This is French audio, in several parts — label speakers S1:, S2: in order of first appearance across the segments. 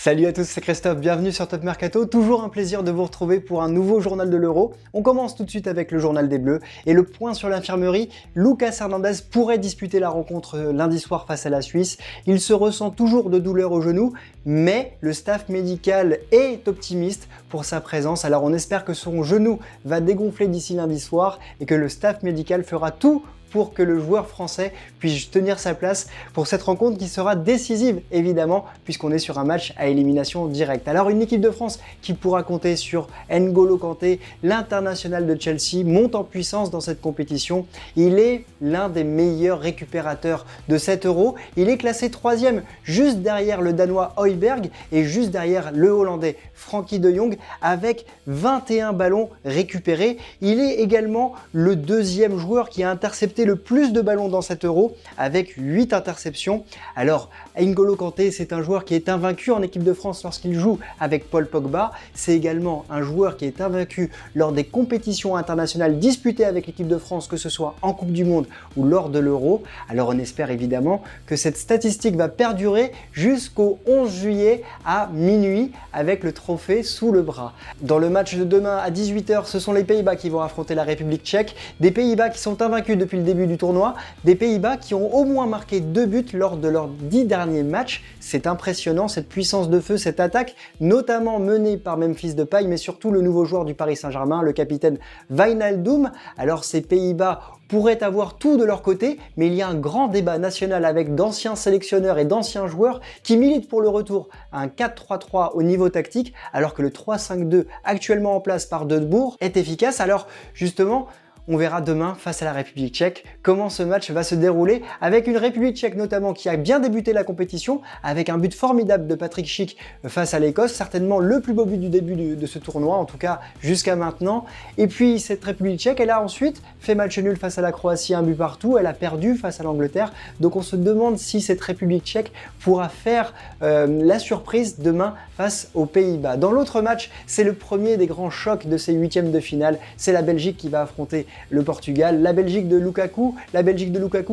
S1: Salut à tous, c'est Christophe, bienvenue sur Top Mercato. Toujours un plaisir de vous retrouver pour un nouveau journal de l'Euro. On commence tout de suite avec le journal des Bleus et le point sur l'infirmerie. Lucas Hernandez pourrait disputer la rencontre lundi soir face à la Suisse. Il se ressent toujours de douleur au genou, mais le staff médical est optimiste pour sa présence. Alors on espère que son genou va dégonfler d'ici lundi soir et que le staff médical fera tout pour que le joueur français puisse tenir sa place pour cette rencontre qui sera décisive évidemment puisqu'on est sur un match à élimination directe. Alors une équipe de France qui pourra compter sur N'Golo Kanté, l'international de Chelsea, monte en puissance dans cette compétition. Il est l'un des meilleurs récupérateurs de cet Euro. Il est classé 3e juste derrière le Danois Højbjerg et juste derrière le Hollandais Frenkie de Jong avec 21 ballons récupérés. Il est également le deuxième joueur qui a intercepté le plus de ballons dans cet Euro avec 8 interceptions. Alors N'Golo Kanté, c'est un joueur qui est invaincu en équipe de France lorsqu'il joue avec Paul Pogba. C'est également un joueur qui est invaincu lors des compétitions internationales disputées avec l'équipe de France, que ce soit en Coupe du Monde ou lors de l'Euro. Alors on espère évidemment que cette statistique va perdurer jusqu'au 11 juillet à minuit avec le trophée sous le bras. Dans le match de demain à 18h, ce sont les Pays-Bas qui vont affronter la République tchèque. Des Pays-Bas qui sont invaincus depuis le début du tournoi, des Pays-Bas qui ont au moins marqué 2 buts lors de leurs 10 derniers matchs. C'est impressionnant cette puissance de feu, cette attaque, notamment menée par Memphis Depay, mais surtout le nouveau joueur du Paris Saint-Germain, le capitaine Wijnaldum. Alors ces Pays-Bas pourraient avoir tout de leur côté, mais il y a un grand débat national avec d'anciens sélectionneurs et d'anciens joueurs qui militent pour le retour à un 4-3-3 au niveau tactique, alors que le 3-5-2 actuellement en place par De Boer est efficace. Alors justement, on verra demain face à la République tchèque comment ce match va se dérouler avec une République tchèque notamment qui a bien débuté la compétition avec un but formidable de Patrick Schick face à l'Écosse, certainement le plus beau but du début de ce tournoi, en tout cas jusqu'à maintenant. Et puis cette République tchèque, elle a ensuite fait match nul face à la Croatie, un but partout, elle a perdu face à l'Angleterre. Donc on se demande si cette République tchèque pourra faire la surprise demain face aux Pays-Bas. Dans l'autre match, c'est le premier des grands chocs de ces huitièmes de finale, c'est la Belgique qui va affronter le Portugal, la Belgique de Lukaku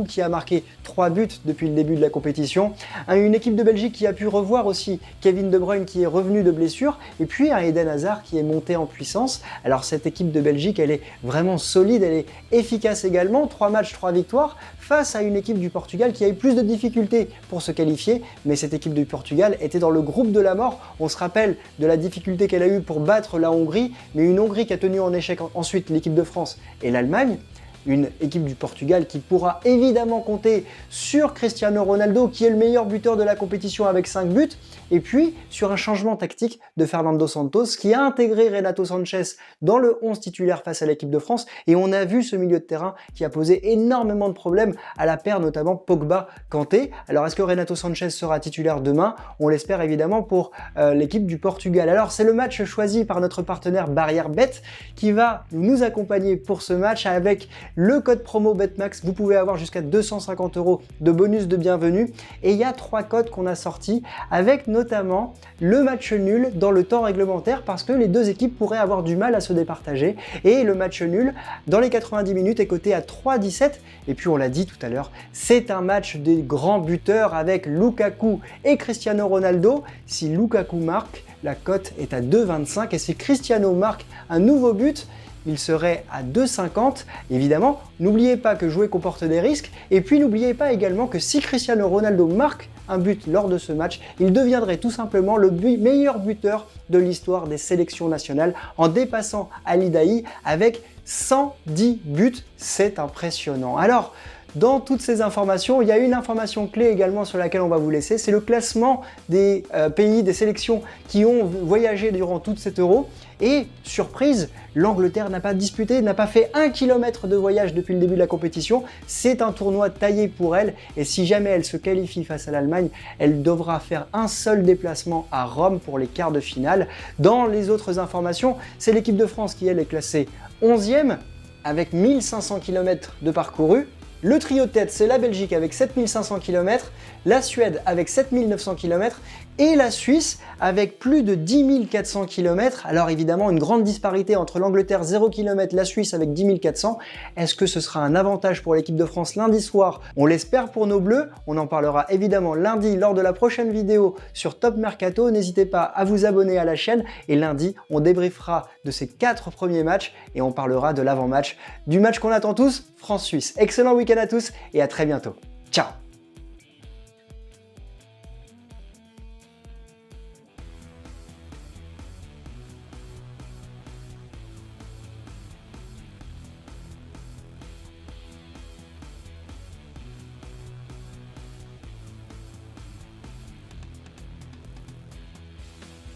S1: qui a marqué 3 buts depuis le début de la compétition, une équipe de Belgique qui a pu revoir aussi Kevin De Bruyne qui est revenu de blessure, et puis un Eden Hazard qui est monté en puissance. Alors cette équipe de Belgique, elle est vraiment solide, elle est efficace également, 3 matchs, 3 victoires, face à une équipe du Portugal qui a eu plus de difficultés pour se qualifier, mais cette équipe du Portugal était dans le groupe de la mort. On se rappelle de la difficulté qu'elle a eue pour battre la Hongrie, mais une Hongrie qui a tenu en échec ensuite l'équipe de France et l'Allemagne. Une équipe du Portugal qui pourra évidemment compter sur Cristiano Ronaldo qui est le meilleur buteur de la compétition avec 5 buts, et puis sur un changement tactique de Fernando Santos qui a intégré Renato Sanchez dans le 11 titulaire face à l'équipe de France, et on a vu ce milieu de terrain qui a posé énormément de problèmes à la paire notamment Pogba-Kanté. Alors est-ce que Renato Sanchez sera titulaire demain? On l'espère évidemment pour l'équipe du Portugal. Alors c'est le match choisi par notre partenaire Barrière Bet qui va nous accompagner pour ce match avec le code promo BetMax. Vous pouvez avoir jusqu'à 250 € de bonus de bienvenue, et il y a 3 codes qu'on a sortis avec notamment le match nul dans le temps réglementaire parce que les deux équipes pourraient avoir du mal à se départager, et le match nul dans les 90 minutes est coté à 3,17. Et puis on l'a dit tout à l'heure, c'est un match des grands buteurs avec Lukaku et Cristiano Ronaldo. Si Lukaku marque, la cote est à 2,25, et si Cristiano marque un nouveau but, il serait à 2,50. Évidemment, n'oubliez pas que jouer comporte des risques, et puis n'oubliez pas également que si Cristiano Ronaldo marque un but lors de ce match, il deviendrait tout simplement le meilleur buteur de l'histoire des sélections nationales en dépassant Ali Daei avec 110 buts. C'est impressionnant. Alors, dans toutes ces informations, il y a une information clé également sur laquelle on va vous laisser, c'est le classement des pays, des sélections qui ont voyagé durant toute cette Euro. Et surprise, l'Angleterre n'a pas disputé, n'a pas fait 1 km de voyage depuis le début de la compétition. C'est un tournoi taillé pour elle, et si jamais elle se qualifie face à l'Allemagne, elle devra faire un seul déplacement à Rome pour les quarts de finale. Dans les autres informations, c'est l'équipe de France qui elle est classée 11e avec 1500 km de parcouru. Le trio de tête, c'est la Belgique avec 7500 km, la Suède avec 7900 km et la Suisse avec plus de 10 400 km. Alors évidemment, une grande disparité entre l'Angleterre 0 km, la Suisse avec 10 400. Est-ce que ce sera un avantage pour l'équipe de France lundi soir? On l'espère pour nos Bleus. On en parlera évidemment lundi lors de la prochaine vidéo sur Top Mercato. N'hésitez pas à vous abonner à la chaîne et lundi, on débriefera de ces 4 premiers matchs et on parlera de l'avant-match, du match qu'on attend tous, France-Suisse. Excellent week-end à tous et à très bientôt. Ciao!